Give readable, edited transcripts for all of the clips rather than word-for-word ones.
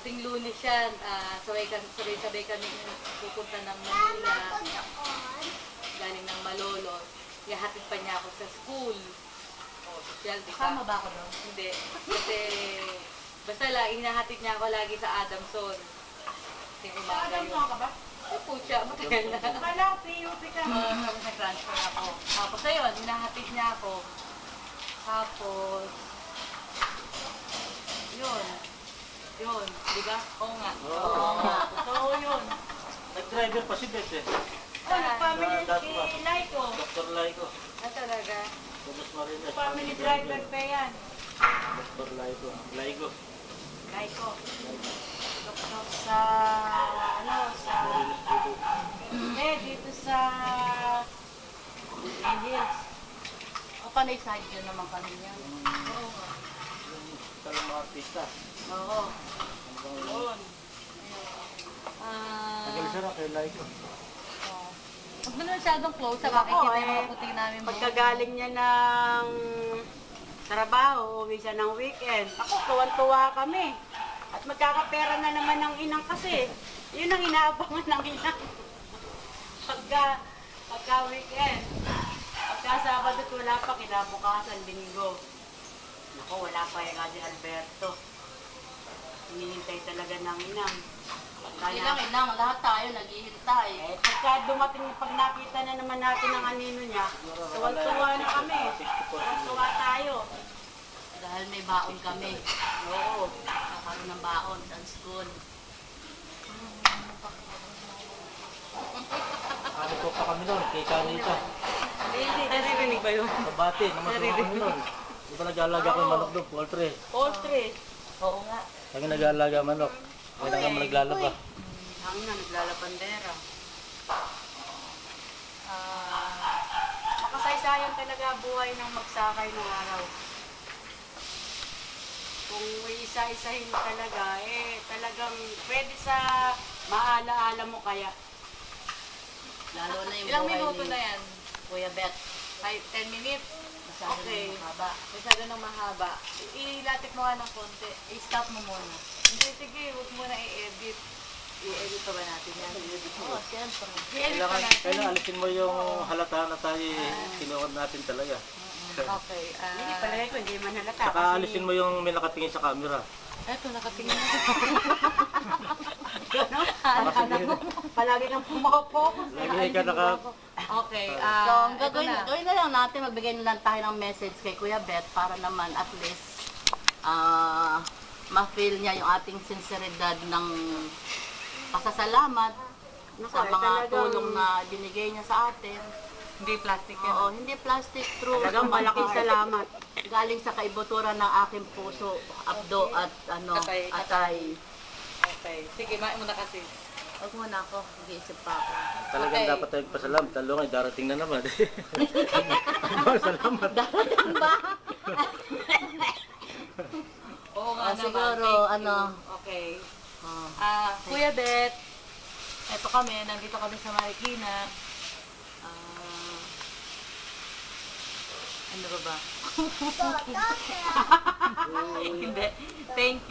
ting Lunes yan, sabay kami pupunta ng Manila, galing ng Malolos. Ihahatid pa niya ako sa school. O, social, di ba? Kasama ba ako doon? Hindi. Kasi, basta lang, hinahatid niya ako lagi sa Adamson. Ting umaga yun. Ka ba? Ay, pucha, matagal na. Kala, PUP ka. Tapos nag-transfer ako. Tapos ayun, hinahatid niya ako. Tapos, yun. Yun, di ba? Oo nga. Oo nga. So, yun. Nag-driver pa si Beth eh. Family si Laiko. Dr. Laiko. Talaga. Tomas Marinas. Family driver pa yan. Dr. Laiko. Laigo. Laiko. Doktor sa, sa, dito sa Green Hills. O, panay side yun naman kami yan. Oo nga. Yung talang mga artista. Oo. Yun. Nag-alisara kay Laiko. Huwag mo na masyadong close sa makikita yung mga puti namin mo. Pagkagaling niya ng trabaho, uwi siya ng weekend. Ako, tuwan-tuwa kami. At magkakapera na naman ng inang kasi. Yun ang inaabangan ng inang. Pagka weekend. Pagka Sabado at wala pa, kinabukasan, linggo. Naku, wala pa yung si Alberto. Hinihintay talaga ng inang. Ilang, lahat tayo naghihintay. Pagka dumating, pag nakita na naman natin ang anino niya, tuwan-tuwa na kami. Tuwan-tuwa tayo. Dahil may baon kami. Oo. Kakaroon ng baon sa school. Ano po pa kami noon? Kay Kanita. Naririnig ba yun? Kabati. Naman kami noon. Di ba nag-aalaga ko ng manok doon? Poultry. Poultry. Oo nga. Kami nag-aalaga manok. Kaya na kami naglalaba. Ang na, naglalapandera. Makasaysayan talaga buhay ng magsakay ng araw. Kung may isa-isahin talaga, talagang pwede sa maalaala mo kaya. Lalo na yung Ilang buhay minuto ni na yan? Kuya Beth. 10 minutes? Masyado Okay. na mahaba. Masyado nang mahaba. Ilatik mo nga ng konti. I-stop mo muna. Hindi, sige, huwag mo na i-edit. I-edit pa ba natin yan? Oo, siyempre. I-edit pa natin. Kailangan alisin mo yung halata na tayo kinuha natin talaga. Okay. Hindi palagay ko, hindi man halata. Saka alisin mo yung may nakatingin sa camera. Eto, nakatingin na. Palagi kang pumapo. Lagi ka naka... Okay. So, ang eto na. gawin na lang natin, magbigay na lang tayo ng message kay Kuya Beth para naman at least ma-feel niya yung ating sinseridad ng pasasalamat sa mga talagang- tulong na binigay niya sa atin. Hindi plastic yan. Oo, hindi plastic, true. Talagang malaking salamat. Galing sa kaibuturan ng aking puso, abdo at Atay. atay. Okay. Sige, main mo na kasi. Huwag muna ako, mag-iisip pa ako. Talagang Okay. dapat tayo pasalamat. Talungan, darating na naman. Salamat. Darating ba? Oo nga naman. Siguro, Thank you. Okay. Oh. Kuya Beth, eto kami, nandito kami sa Marikina. Ano ba? Hindi. Thank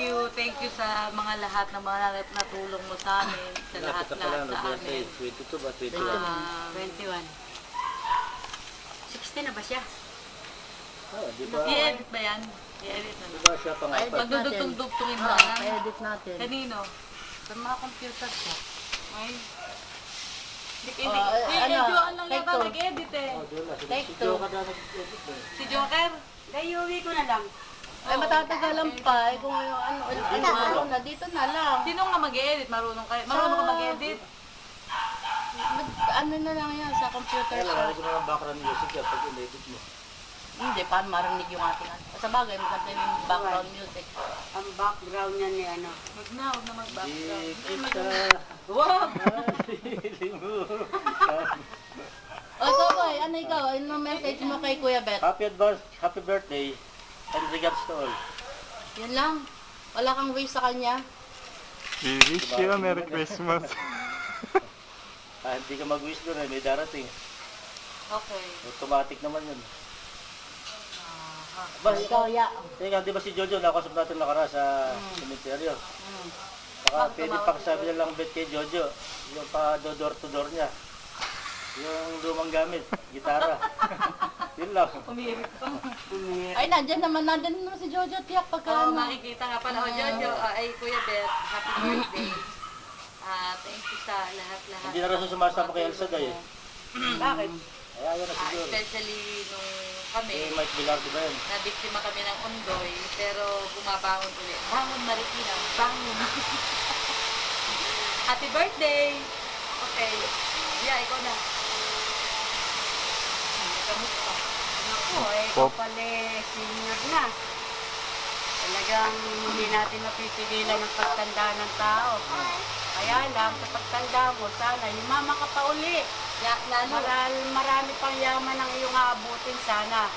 you sa mga lahat ng mga natulong mo sa amin, sa Lapit na pala, lahat-lahat sa nag-birthday. amin. 22 ba? 21. 21. 16 na ba siya? Di ba? I-edit ba yan? I-edit na. Di ba siya pangapat? Magdudugtong-dugtungin ba lang? I-edit natin. Kanino? Sa mga computer ko. Ay. Hindi, ano, lang take yata two. nag-edit eh. Oh, doon lang. Take Si two. Joe ka na nag-edit eh. Si Joker? Dahil uwi ko na lang. Ay, matatagalan pa. Kung ano na, dito na lang. Sino nga mag-edit? Marunong ka mag-edit? Ano na lang yan, sa computer Kaya ko. lang, ko na ng background music yan pag in-edit mo. Hindi, paano marinig yung ating ano. Sa bagay, maganda yung background music. Ang background niya ni ano. Huwag na mag-background. Di kita Wow! malimutan. O, so, boy, ano ikaw? Ano message mo kay Kuya Beth? Happy birthday and regards to all. Yun lang. Wala kang wish sa kanya. We wish you a Merry Christmas. Hindi ka mag-wish doon may darating. Okay. Automatic naman yun. Ba, Ikaw, ya. teka, di ba si Jojo nakasap natin nakara sa cemeteryo? Baka pwede pang sabi na lang bet kay Jojo, yung pa door to door niya. Yung lumang gamit, gitara. Yun lang. Umiirik pa. Ay, nandyan naman si Jojo, tiyak pagka Oo, makikita nga pala. O, Jojo, ay, Kuya Bet, happy birthday. Thank you sa lahat-lahat. Hindi na rin sumasama kay Elsa day. Bakit? Ay, ayaw na siguro. Especially nung kami, Eh, Mike Bilardo ba yun? nabiktima kami ng undoy, pero bumabangon ulit. Bangon, Marikina, bangon. Happy birthday! Okay. Yeah, ikaw na. Kamusta? Naku, ikaw pala senior na. Talagang hindi natin mapipigilan ang pagtanda ng tao. Kaya lang, sa pagtanda mo, sana yumama ka pa uli. Lalo, Marami pang yaman ang iyong aabutin sana.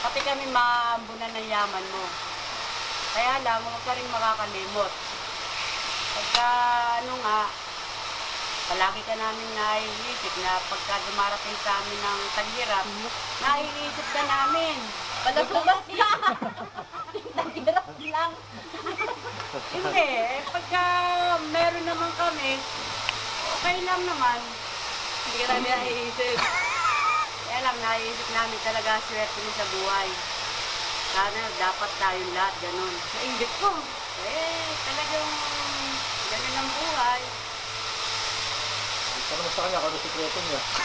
Pati kami maambunan ng yaman mo. Kaya lang, huwag ka rin makakalimot. Pagka palagi ka namin naiisip na pagka dumarating sa amin ng taghirap, naiisip ka namin. Palabas ka! Naghirap lang. Hindi, pagka meron naman kami, okay lang naman. hindi ka namin naiisip. Kaya lang, naiisip namin talaga swerte mo sa buhay. Sana dapat tayong lahat ganun. Nainggit ko. Talagang ganun ang buhay. Tanong mo sa kanya kung ano sikreto niya.